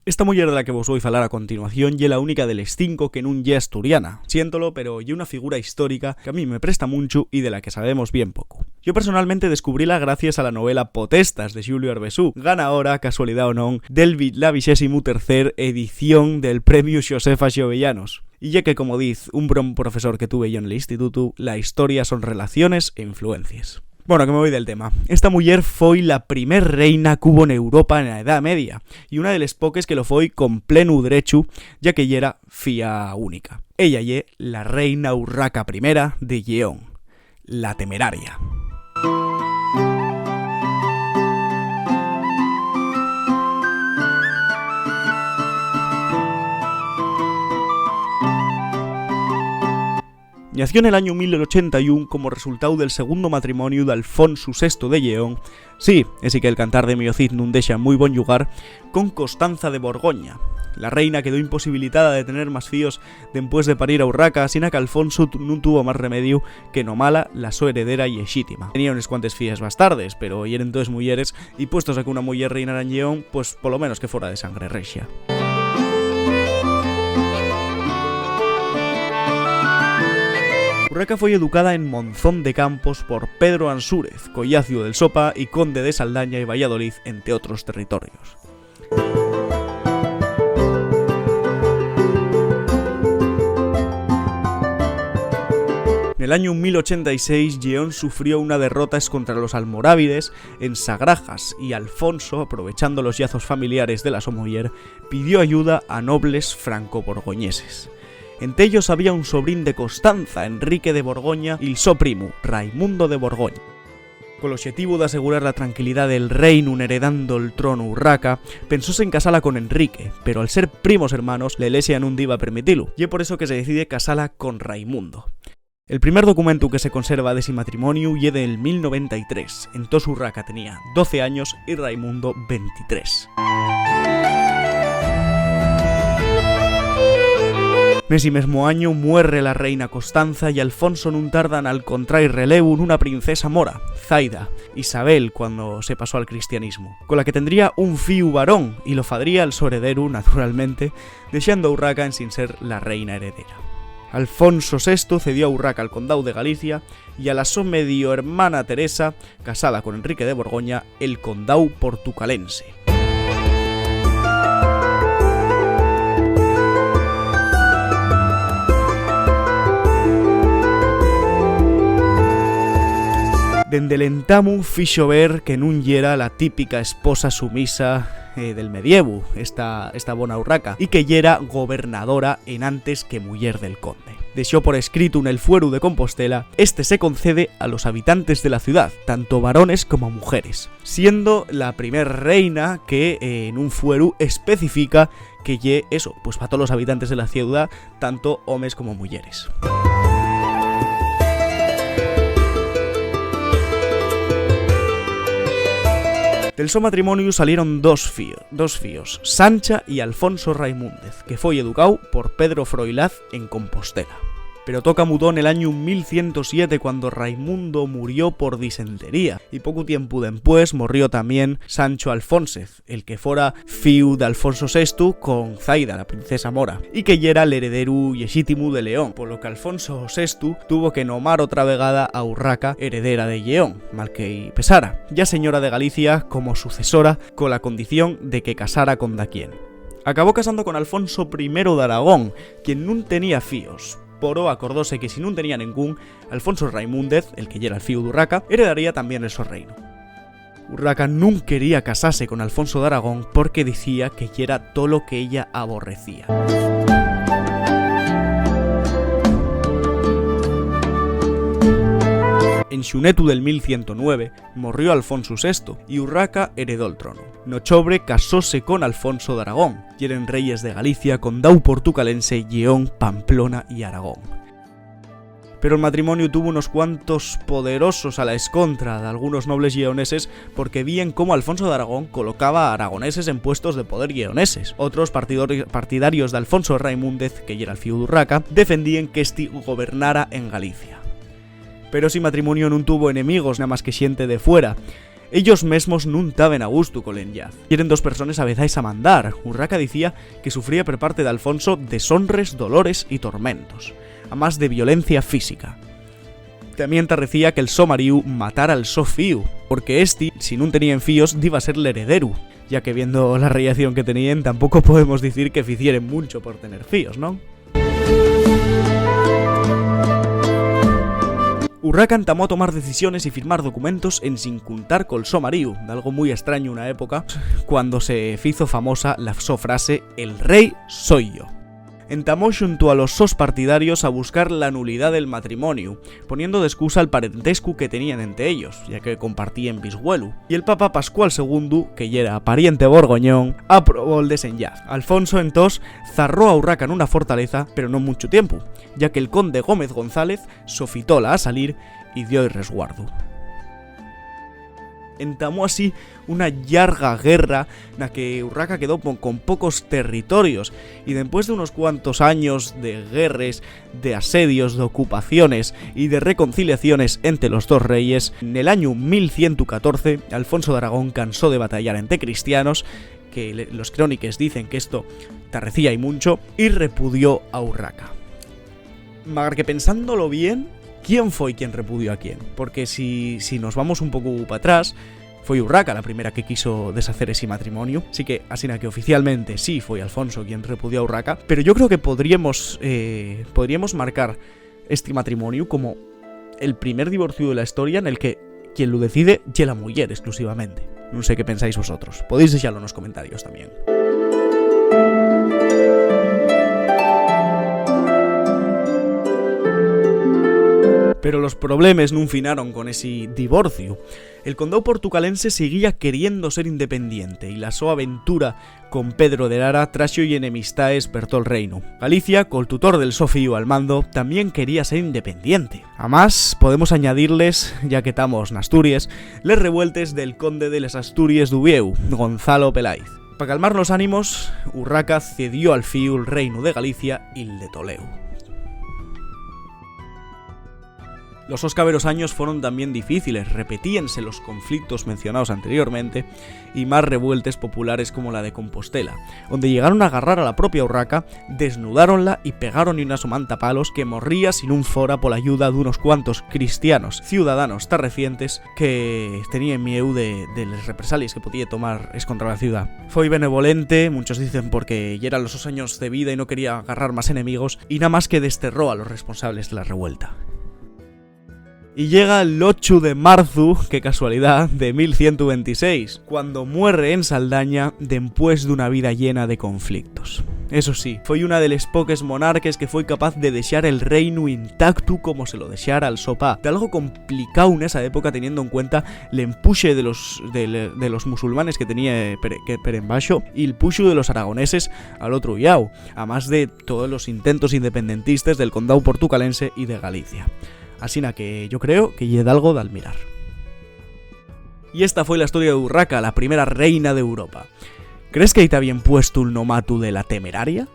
Esta muller de la que vos voy a falar a continuación ye la única de les 5 que nun ye asturiana. Siéntolo, pero ye una figura histórica que a mí me presta mucho y de la que sabemos bien poco. Yo personalmente descubríla gracias a la novela Potestas de Xulio Arbesú, ganadora, casualidad o non, del la 23ª edición del Premio Josefa Xovellanos. Y ya que, como diz un buen profesor que tuve yo en el instituto, la historia son relaciones e influencias. Bueno, que me voy del tema. Esta muller foi la primer reina que hubo en Europa en la Edad Media y una de les poques que lo foi con pleno derecho, ya que ella era filla única. Ella ye la reina Urraca I de Lleón, la temeraria. Nació en el año 1081 como resultado del segundo matrimonio de Alfonso VI de Lleón, sí, así que el cantar de Mio Cid nun deixa muy buen lugar, con Constanza de Borgoña. La reina quedó imposibilitada de tener más fíos después de parir a Urraca, sino que Alfonso non tuvo más remedio que no mala la su heredera y exítima. Tenía unas cuantas fías bastardes, pero eran todas mujeres, y puestos a que una mujer reinara en Lleón, pues por lo menos que fuera de sangre regia. Urraca foi educada en Monzón de Campos por Pedro Ansúrez, Collacio del Sopa y conde de Saldaña y Valladolid, entre otros territorios. En el año 1086, Lleón sufrió una derrota contra los almorávides en Sagrajas y Alfonso, aprovechando los yazos familiares de la su muller, pidió ayuda a nobles franco-borgoñeses. Entre ellos había un sobrín de Constanza, Enrique de Borgoña, y el so primo, Raimundo de Borgoña. Con el objetivo de asegurar la tranquilidad del reino heredando el trono Urraca, pensóse en casarla con Enrique, pero al ser primos hermanos, la iglesia nun iba a permitirlo, y es por eso que se decide casarla con Raimundo. El primer documento que se conserva de ese matrimonio ye del 1093, entonces Urraca tenía 12 años y Raimundo 23. En ese mismo año muere la reina Constanza y Alfonso nun tardan al contraer relevo en una princesa mora, Zaida, Isabel, cuando se pasó al cristianismo, con la que tendría un fiu varón y lo fadría el su heredero, naturalmente, dejando a Urraca en sin ser la reina heredera. Alfonso VI cedió a Urraca al condado de Galicia y a la su medio hermana Teresa, casada con Enrique de Borgoña, el condado portucalense. Dende l'entamu fixo ver que nun yera la típica esposa sumisa del medievo, esta bona Urraca, y que yera gobernadora en antes que muller del conde. Dexó por escrito en el fuero de Compostela, este se concede a los habitantes de la ciudad, tanto varones como mujeres, siendo la primer reina que en un fuero especifica que ye eso, pues para todos los habitantes de la ciudad, tanto hombres como mujeres. Del su matrimonio salieron dos fíos, Sancha y Alfonso Raimúndez, que fue educado por Pedro Froilaz en Compostela. Pero toca mudó en el año 1107 cuando Raimundo murió por disentería, y poco tiempo después murió también Sancho Alfónsez, el que fuera fiu de Alfonso VI con Zaida, la princesa mora, y que yera el heredero lexítimo de León, por lo que Alfonso VI tuvo que nomar otra vegada a Urraca heredera de Lleón, mal que pesara, ya señora de Galicia como sucesora, con la condición de que casara con daquien. Acabó casando con Alfonso I de Aragón, quien nun tenía fíos. Pero acordóse que si non tenía ningún, Alfonso Raimúndez, el que ya era el fiu de Urraca, heredaría también el su reino. Urraca nun quería casarse con Alfonso de Aragón porque decía que ya era todo lo que ella aborrecía. En xunetu del 1109 murió Alfonso VI y Urraca heredó el trono. Nochobre casóse con Alfonso de Aragón, y eran reyes de Galicia, condado portucalense, Lleón, Pamplona y Aragón. Pero el matrimonio tuvo unos cuantos poderosos a la escontra de algunos nobles lleoneses porque vían cómo Alfonso de Aragón colocaba a aragoneses en puestos de poder lleoneses. Otros partidarios de Alfonso Raimúndez, que ya era el fiu de Urraca, defendían que éste gobernara en Galicia. Pero si matrimonio non tuvo enemigos nada más que xente de fuera. ellos mesmos nun taben a gusto con l'enllaz. Quieren dos personas a veces a mandar. Urraca decía que sufría por parte de Alfonso deshonres, dolores y tormentos, a más de violencia física. También tarrecía que el so mariu matara al so fíu, porque este, si nun tenían fíos, diba a ser l'heredero, ya que viendo la relación que tenían, tampoco podemos decir que ficieren mucho por tener fíos, ¿no? Urraca entamó a tomar decisiones y firmar documentos en sin contar col so mariu, de algo muy extraño una época, cuando se hizo famosa la so frase «El rey soy yo». Entamó junto a los sos partidarios a buscar la nulidad del matrimonio, poniendo de excusa el parentesco que tenían entre ellos, ya que compartían bishuelu, y el Papa Pascual II, que ya era pariente borgoñón, aprobó el desenllaz. Alfonso entonces zarró a Urraca en una fortaleza, pero no mucho tiempo, ya que el conde Gómez González sofitóla a salir y dio el resguardo. Entamó así una larga guerra en la que Urraca quedó con pocos territorios, y después de unos cuantos años de guerras, de asedios, de ocupaciones y de reconciliaciones entre los dos reyes, en el año 1114 Alfonso de Aragón cansó de batallar entre cristianos, que los crónicos dicen que esto tarrecía y mucho, y repudió a Urraca. Magar que pensándolo bien, ¿quién fue quien repudió a quién? Porque si nos vamos un poco para atrás, fue Urraca la primera que quiso deshacer ese matrimonio. Así que que oficialmente sí fue Alfonso quien repudió a Urraca. Pero yo creo que podríamos marcar este matrimonio como el primer divorcio de la historia en el que quien lo decide es la mujer exclusivamente. No sé qué pensáis vosotros. Podéis dejarlo en los comentarios también. Pero los problemas no finaron con ese divorcio. El condado portucalense seguía queriendo ser independiente y la su aventura con Pedro de Lara trajo y enemistades per todo el reino. Galicia, col tutor del Sofío al mando, también quería ser independiente. Además, podemos añadirles, ya que estamos en Asturias, les revueltes del conde de les Asturias d'Ubieu, Gonzalo Peláez. Para calmar los ánimos, Urraca cedió al fío el reino de Galicia y el de Toledo. Los oscaberos años fueron también difíciles, repetíanse los conflictos mencionados anteriormente y más revueltas populares como la de Compostela, donde llegaron a agarrar a la propia Urraca, desnudáronla y pegaron una somanta palos que morría sin un fora por la ayuda de unos cuantos cristianos ciudadanos tarrecientes que tenían miedo de las represalias que podía tomar es contra la ciudad. Fue benevolente, muchos dicen porque ya eran los 2 años de vida y no quería agarrar más enemigos, y nada más que desterró a los responsables de la revuelta. Y llega el 8 de marzo, qué casualidad, de 1126, cuando muere en Saldaña después de una vida llena de conflictos. Eso sí, fue una de las pocas monarques que fue capaz de desear el reino intacto como se lo deseara al sopá. De algo complicado en esa época teniendo en cuenta el empuxe de los musulmanes que tenía per en baixo y el puxo de los aragoneses al otro lado, además de todos los intentos independentistas del condado portucalense y de Galicia. Así que yo creo que llega algo de admirar. Y esta fue la historia de Urraca, la primera reina de Europa. ¿Crees que ahí te habían puesto el nomatu de la temeraria?